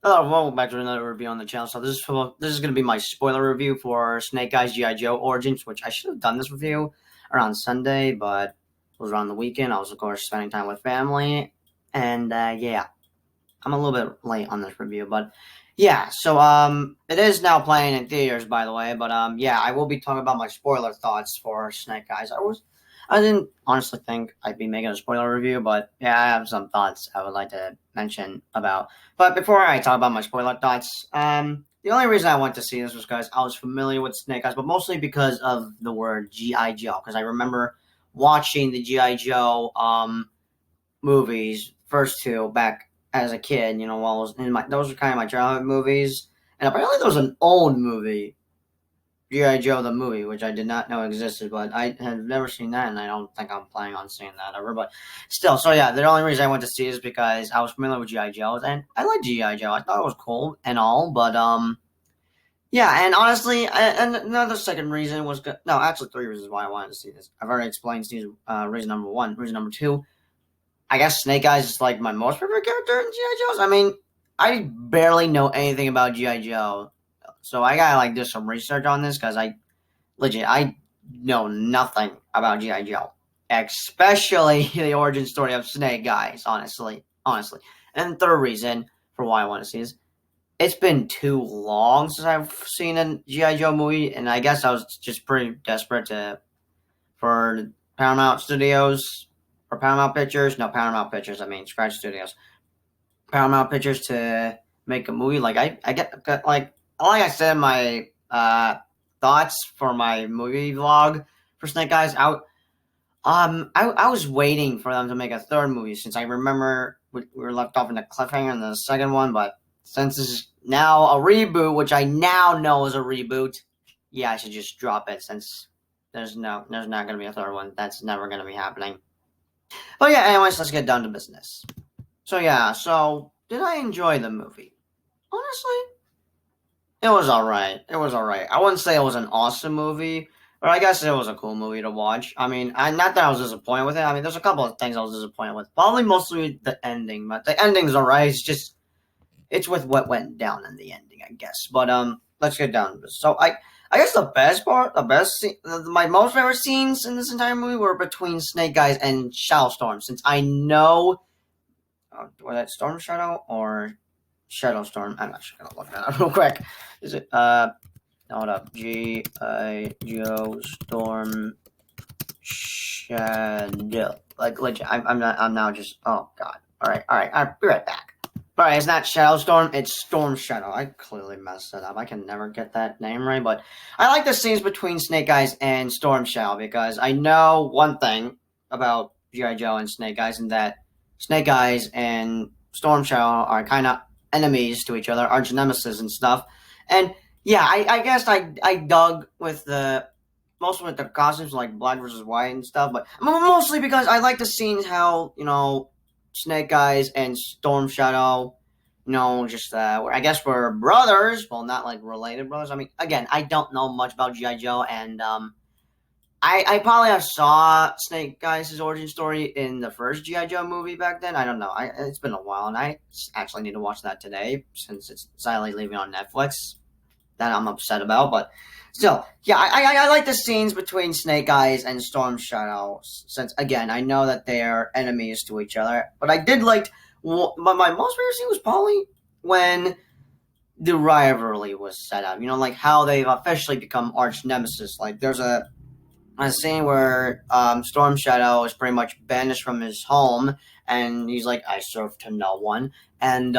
Hello, welcome back to another review on the channel. So this is going to be my spoiler review for Snake Eyes G.I.JOE Origins, which I should have done this review around Sunday, but it was around the weekend. I was, of course, spending time with family, and yeah, I'm a little bit late on this review, but yeah. So it is now playing in theaters, by the way. But yeah, I will be talking about my spoiler thoughts for Snake Eyes. I didn't honestly think I'd be making a spoiler review, but yeah, I have some thoughts I would like to mention about. But before I talk about my spoiler thoughts, the only reason I went to see this was because I was familiar with Snake Eyes, but mostly because of the word G.I. Joe, because I remember watching the G.I. Joe movies, first two, back as a kid. You know, while I was in those were kind of my childhood movies, and apparently there was an old movie, G.I. Joe the movie, which I did not know existed, but I had never seen that, and I don't think I'm planning on seeing that ever. But still, so yeah, the only reason I went to see it is because I was familiar with G.I. Joe, and I like G.I. Joe. I thought it was cool and all, but yeah, and honestly, and another second reason was no, actually three reasons why I wanted to see this. I've already explained reason number one. Reason number two, I guess Snake Eyes is like my most favorite character in G.I. Joe's. I mean, I barely know anything about G.I. Joe, so I gotta like do some research on this because I know nothing about G.I. Joe, especially the origin story of Snake Eyes. Honestly, and the third reason for why I want to see is it's been too long since I've seen a G.I. Joe movie, and I guess I was just pretty desperate for Paramount Studios or Paramount Pictures. No, Paramount Pictures. I mean, Scratch Studios. Paramount Pictures to make a movie. Like I get like I said, my thoughts for my movie vlog for Snake Eyes out. I was waiting for them to make a third movie since I remember we were left off in the cliffhanger in the second one, but since this is now a reboot, which I now know is a reboot, yeah, I should just drop it since there's not gonna be a third one. That's never gonna be happening. But yeah, anyways, let's get down to business. So yeah, so did I enjoy the movie? Honestly, it was alright. It was alright. I wouldn't say it was an awesome movie, but I guess it was a cool movie to watch. I mean, not that I was disappointed with it. I mean, there's a couple of things I was disappointed with. Probably mostly the ending, but the ending's alright. It's with what went down in the ending, I guess. But let's get down to this. So I guess the best part, my most favorite scenes in this entire movie were between Snake Eyes and Shadowstorm, since I know was that Storm Shadow or Shadow Storm? I'm actually gonna look that up real quick. Is it hold up, G.I.JOE Storm Shadow? Like legit, I'm now just oh god. All right, I'll be right back. All right, it's not Shadow Storm, it's Storm Shadow. I clearly messed it up. I can never get that name right, but I like the scenes between Snake Eyes and Storm Shadow because I know one thing about G.I. Joe and Snake Eyes, and that Snake Eyes and Storm Shadow are kind of enemies to each other, arch nemesis and stuff. And yeah, I guess I dug with the mostly with the costumes like black versus white and stuff, but mostly because I like the scenes how Snake Eyes and Storm Shadow, just I guess we're brothers. Well, not like related brothers. I mean, again, I don't know much about GI Joe, and I probably have saw Snake Eyes' origin story in the first GI Joe movie back then. I don't know. It's been a while, and I actually need to watch that today since it's silently leaving on Netflix. That I'm upset about, but still, yeah, I like the scenes between Snake Eyes and Storm Shadow, since again I know that they are enemies to each other. But I did like, but my most favorite scene was probably when the rivalry was set up. Like how they've officially become arch nemesis. Like there's a scene where Storm Shadow is pretty much banished from his home, and he's like, "I serve to no one." And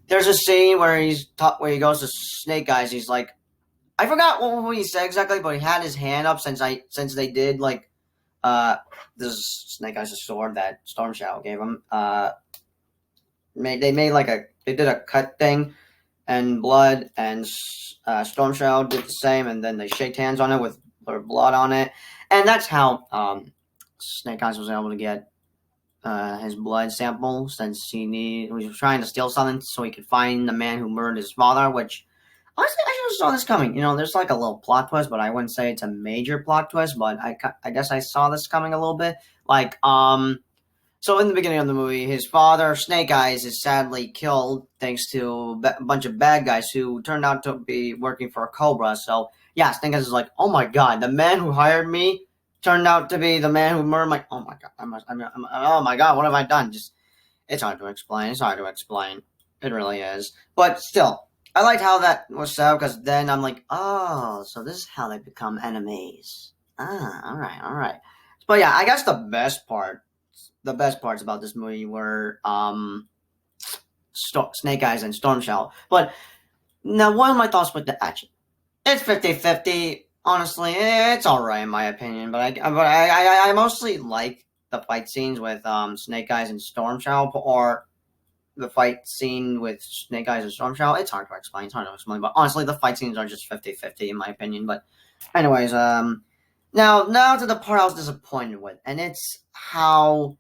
there's a scene where where he goes to Snake Eyes. He's like, I forgot what he said exactly, but he had his hand up since they did like this Snake Eyes' sword that Storm Shadow gave him. They did a cut thing and blood, and Storm Shadow did the same, and then they shaked hands on it with their blood on it, and that's how Snake Eyes was able to get his blood sample, since he was trying to steal something so he could find the man who murdered his father. Which honestly, I should have saw this coming. There's like a little plot twist, but I wouldn't say it's a major plot twist. But I guess I saw this coming a little bit. Like So in the beginning of the movie, his father, Snake Eyes, is sadly killed thanks to a bunch of bad guys who turned out to be working for Cobra. So yeah, Snake Eyes is like, oh my god, the man who hired me turned out to be the man who murdered my. Oh my god, oh my god, what have I done? Just it's hard to explain. It's hard to explain. It really is. But still, I liked how that was set up because then I'm like, oh, so this is how they become enemies. Ah, all right. But yeah, I guess the best parts about this movie were Snake Eyes and Storm Shadow. But now, what are my thoughts with the action? It's 50-50. Honestly, it's alright in my opinion. But I mostly like the fight scenes with Snake Eyes and Storm Shadow, or the fight scene with Snake Eyes and Storm Shadow. It's hard to explain. But honestly, the fight scenes are just 50-50 in my opinion. But anyways, now to the part I was disappointed with, and it's how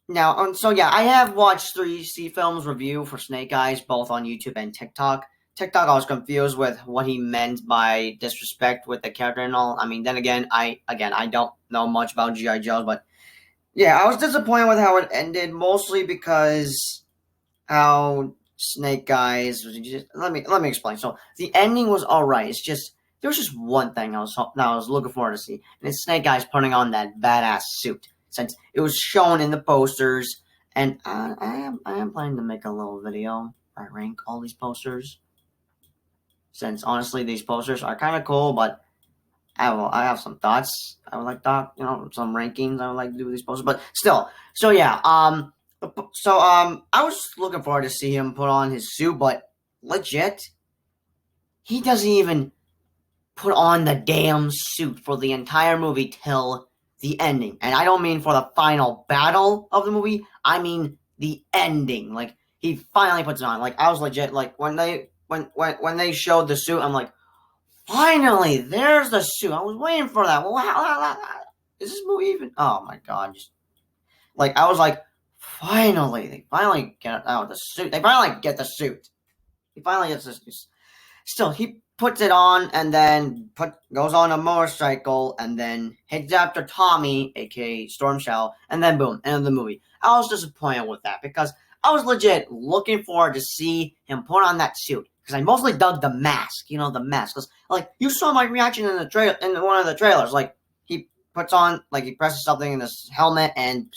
now, so yeah, I have watched 3C Films review for Snake Eyes, both on YouTube and TikTok. TikTok, I was confused with what he meant by disrespect with the character and all. I mean, then again, I don't know much about G.I. Joe, but yeah, I was disappointed with how it ended, mostly because how Snake Eyes was just, let me explain. So the ending was alright. It's just there was just one thing I was looking forward to see, and it's Snake Eyes putting on that badass suit. Since it was shown in the posters, and I am planning to make a little video. I rank all these posters. Since honestly, these posters are kind of cool, but I have some thoughts. I would like to, some rankings. I would like to do with these posters, but still. So yeah, I was looking forward to see him put on his suit, but legit, he doesn't even put on the damn suit for the entire movie till the ending. And I don't mean for the final battle of the movie, I mean the ending. Like he finally puts it on. Like I was legit like when they showed the suit, I'm like, finally, there's the suit. I was waiting for that. Well, is this movie even? Oh my god! Like I was like, finally, they finally get out the suit. They finally get the suit. He finally gets this. Still, he puts it on and then goes on a motorcycle and then heads after Tommy, aka Storm Shadow, and then boom, end of the movie. I was disappointed with that because I was legit looking forward to see him put on that suit because I mostly dug the mask, the mask. Because like you saw my reaction in one of the trailers, like he puts on, like he presses something in his helmet and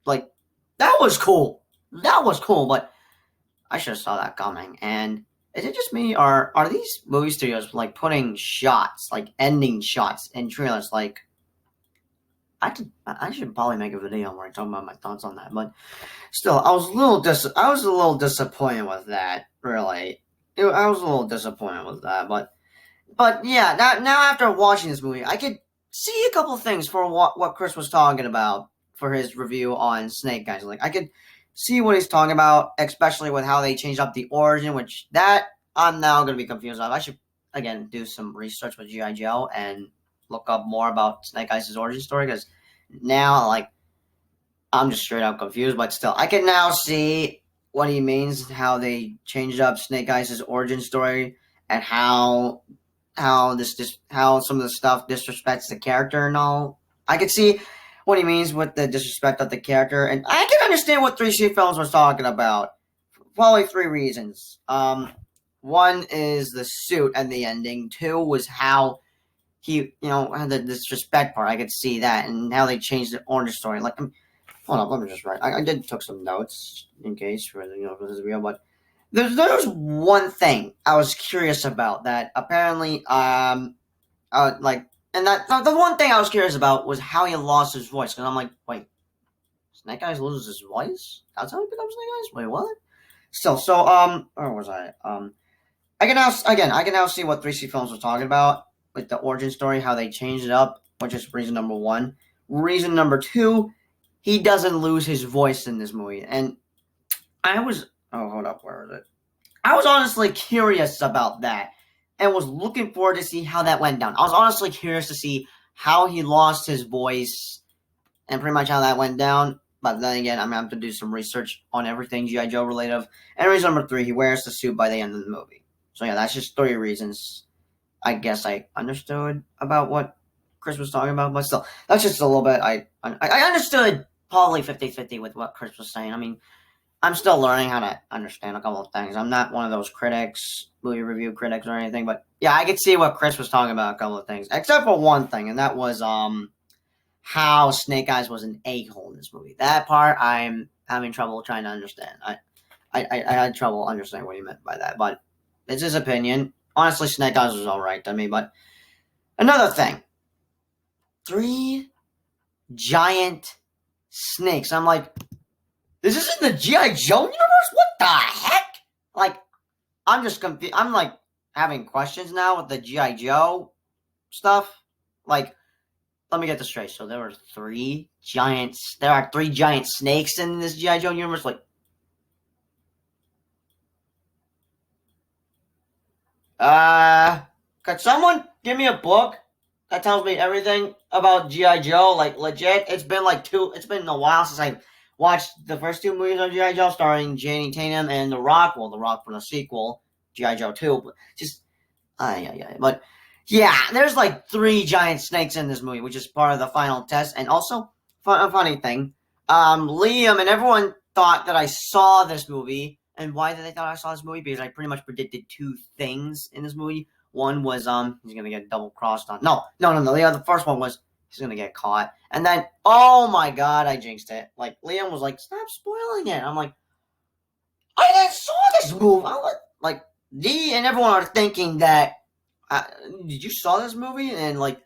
like that was cool. That was cool, but I should have saw that coming. And is it just me, or are these movie studios like putting shots, like ending shots in trailers? Like, I should probably make a video where I talk about my thoughts on that. But still, I was a little disappointed with that. Really, I was a little disappointed with that. But yeah, now after watching this movie, I could see a couple things for what Chris was talking about for his review on Snake Eyes. Like I could see what he's talking about, especially with how they changed up the origin, which that I'm now going to be confused on. I should, again, do some research with G.I. Joe and look up more about Snake Eyes' origin story, because now, like, I'm just straight up confused, but still, I can now see what he means, how they changed up Snake Eyes' origin story, and how some of the stuff disrespects the character and all. I could see what he means with the disrespect of the character, and I can understand what 3C Films was talking about. Probably 3 reasons. One is the suit and the ending. 2 was how he, had the disrespect part. I could see that, and how they changed the origin story. Like, hold up, let me just write. I did took some notes in case for for this video, but there's one thing I was curious about that apparently and that the one thing I was curious about was how he lost his voice, because I'm like, wait, Snake Eyes loses his voice? That's how he becomes Snake Eyes? Wait, what? Still, so where was I? I can now see what 3C Films was talking about with the origin story, how they changed it up, which is reason number 1. Reason number 2, he doesn't lose his voice in this movie, and hold up, where is it? I was honestly curious about that and was looking forward to see how that went down. I was honestly curious to see how he lost his voice and pretty much how that went down. But then again, I'm going to have to do some research on everything G.I. Joe related. And reason number 3, he wears the suit by the end of the movie. So yeah, that's just 3 reasons I guess I understood about what Chris was talking about. But still, that's just a little bit. I understood probably 50-50 with what Chris was saying. I mean, I'm still learning how to understand a couple of things. I'm not one of those critics, movie review critics or anything, but yeah, I could see what Chris was talking about a couple of things, except for one thing, and that was how Snake Eyes was an a-hole in this movie. That part I'm having trouble trying to understand. I had trouble understanding what he meant by that, but it's his opinion. Honestly, Snake Eyes was alright to me, but another thing. 3 giant snakes. I'm like, this isn't the G.I. Joe universe? What the heck? Like, I'm just confused. I'm like having questions now with the G.I. Joe stuff. Like, let me get this straight. So there are 3 giants. There are 3 giant snakes in this G.I. Joe universe. Like, could someone give me a book that tells me everything about G.I. Joe? Like, legit. It's been a while since I watched the first 2 movies of G.I. Joe starring Channing Tatum and The Rock. Well, The Rock for the sequel, G.I. Joe 2. But just, But, yeah, there's like 3 giant snakes in this movie, which is part of the final test. And also, a funny thing, Liam and everyone thought that I saw this movie. And why did they thought I saw this movie? Because I pretty much predicted 2 things in this movie. One was he's gonna get double crossed on. No. The first one was he's gonna get caught. And then, oh my god, I jinxed it. Like, Liam was like, stop spoiling it. I'm like, I didn't saw this movie. Like, D and everyone are thinking that did you saw this movie? And like,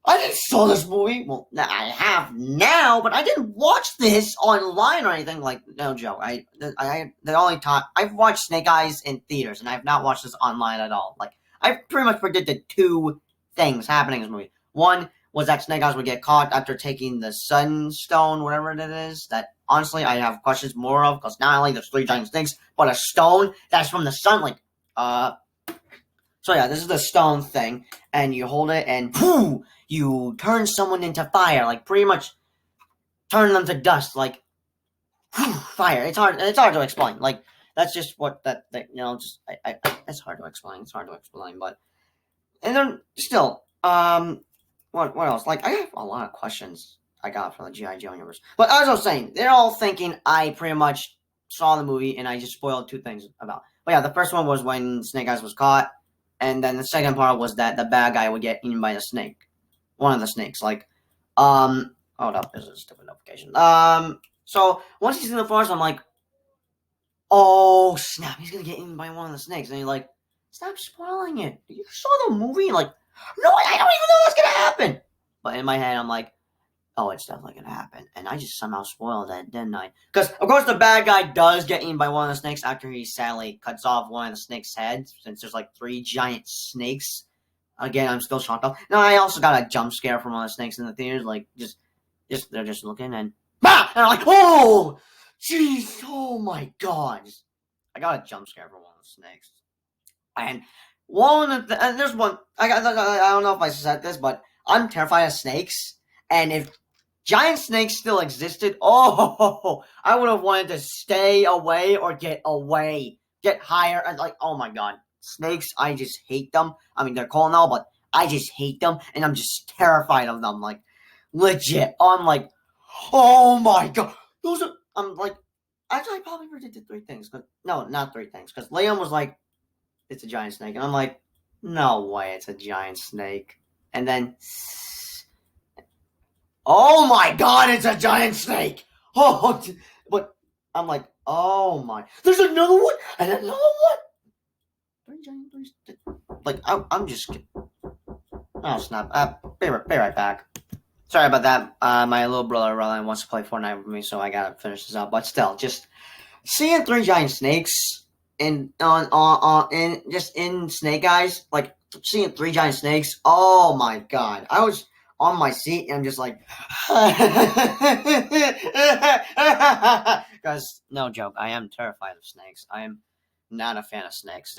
I didn't saw this movie. Well, I have now, but I didn't watch this online or anything. Like, no joke. The only time I've watched Snake Eyes in theaters, and I've not watched this online at all. Like, I pretty much predicted 2 things happening in this movie. One was that Snake Eyes would get caught after taking the sunstone, whatever it is. That honestly, I have questions more of, because not only there's 3 giant snakes, but a stone that's from the sun. Like, So yeah, this is the stone thing, and you hold it, and whoo, you turn someone into fire, like pretty much turn them to dust, like whew, fire. It's hard to explain. Like, that's just what that thing, just it's hard to explain. It's hard to explain, but and then still, what else? Like, I have a lot of questions I got from the G.I. Joe universe, but as I was saying, they're all thinking I pretty much saw the movie and I just spoiled 2 things about. But yeah, the first one was when Snake Eyes was caught. And then the second part was that the bad guy would get eaten by the snake. One of the snakes. Like, hold up, there's a stupid notification. So once he's in the forest, I'm like, oh snap, he's gonna get eaten by one of the snakes. And you're like, stop spoiling it. You saw the movie? Like, no, I don't even know that's gonna happen. But in my head, I'm like, oh, it's definitely gonna happen. And I just somehow spoiled it, didn't I? Because, of course, the bad guy does get eaten by one of the snakes after he sadly cuts off one of the snake's heads, since there's like 3 giant snakes. Again, I'm still shocked. Now, I also got a jump scare from one of the snakes in the theaters. Like, they're just looking, and bah! And I'm like, oh! Jeez, oh my god. I got a jump scare from one of the snakes. And there's one, I don't know if I said this, but I'm terrified of snakes. And if giant snakes still existed, oh, I would have wanted to stay away or get away. Get higher. And like, oh my god. Snakes, I just hate them. I mean, they're cool and all, but I just hate them. And I'm just terrified of them. Like, legit. I'm like, oh my god. I'm like, actually, I probably predicted 3 things. No, not 3 things. Because Liam was like, it's a giant snake. And I'm like, no way it's a giant snake. And then, oh my god, it's a giant snake! Oh, but I'm like, oh my, there's another one and another one. 3 giant, like I'm just, oh snap! Be right back. Sorry about that. My little brother Ryan wants to play Fortnite with me, so I gotta finish this up. But still, just seeing 3 giant snakes in Snake Eyes, like seeing 3 giant snakes. Oh my god, I was on my seat, and I'm just like, because no joke, I am terrified of snakes. I am not a fan of snakes.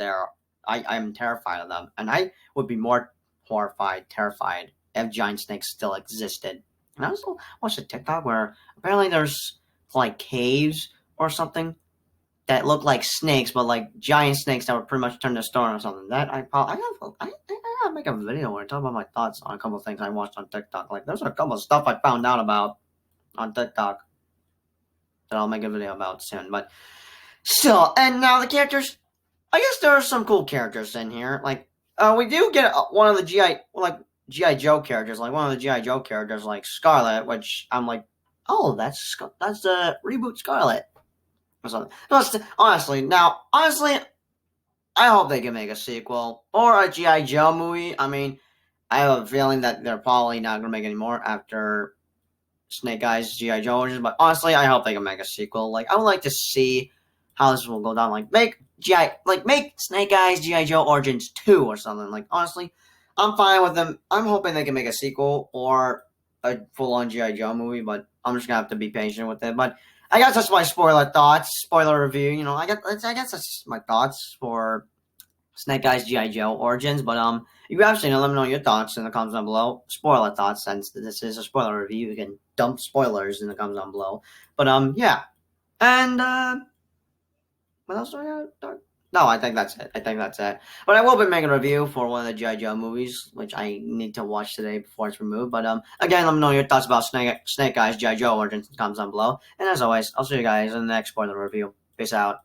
I'm terrified of them, and I would be more terrified if giant snakes still existed. And I also watched a TikTok where apparently there's like caves or something that look like snakes, but like giant snakes that would pretty much turn to stone or something. That I gotta make a video where I talk about my thoughts on a couple of things I watched on TikTok. Like, there's a couple of stuff I found out about on TikTok. that I'll make a video about soon. But still, and now the characters. I guess there are some cool characters in here. Like, we do get one of the GI Joe characters, like one of the GI Joe characters, like Scarlet, which I'm like, oh, that's the reboot Scarlet or something. No, honestly, I hope they can make a sequel or a GI Joe movie. I mean, I have a feeling that they're probably not gonna make any more after Snake Eyes G.I. Joe Origins, but honestly, I hope they can make a sequel. Like, I would like to see how this will go down. Like, make Snake Eyes G.I. Joe Origins 2 or something. Like, honestly, I'm fine with them. I'm hoping they can make a sequel or a full-on G.I. Joe movie, but I'm just gonna have to be patient with it. But I guess that's my spoiler review. You know, I guess that's my thoughts for Snake Eyes G.I. Joe Origins. But if you have seen it, let me know your thoughts in the comments down below. Spoiler thoughts, since this is a spoiler review, you can dump spoilers in the comments down below. But yeah. And what else do I have? No, I think that's it. But I will be making a review for one of the G.I. Joe movies, which I need to watch today before it's removed. But again, let me know your thoughts about Snake Eyes G.I. Joe Origins in the comments down below. And as always, I'll see you guys in the next spoiler review. Peace out.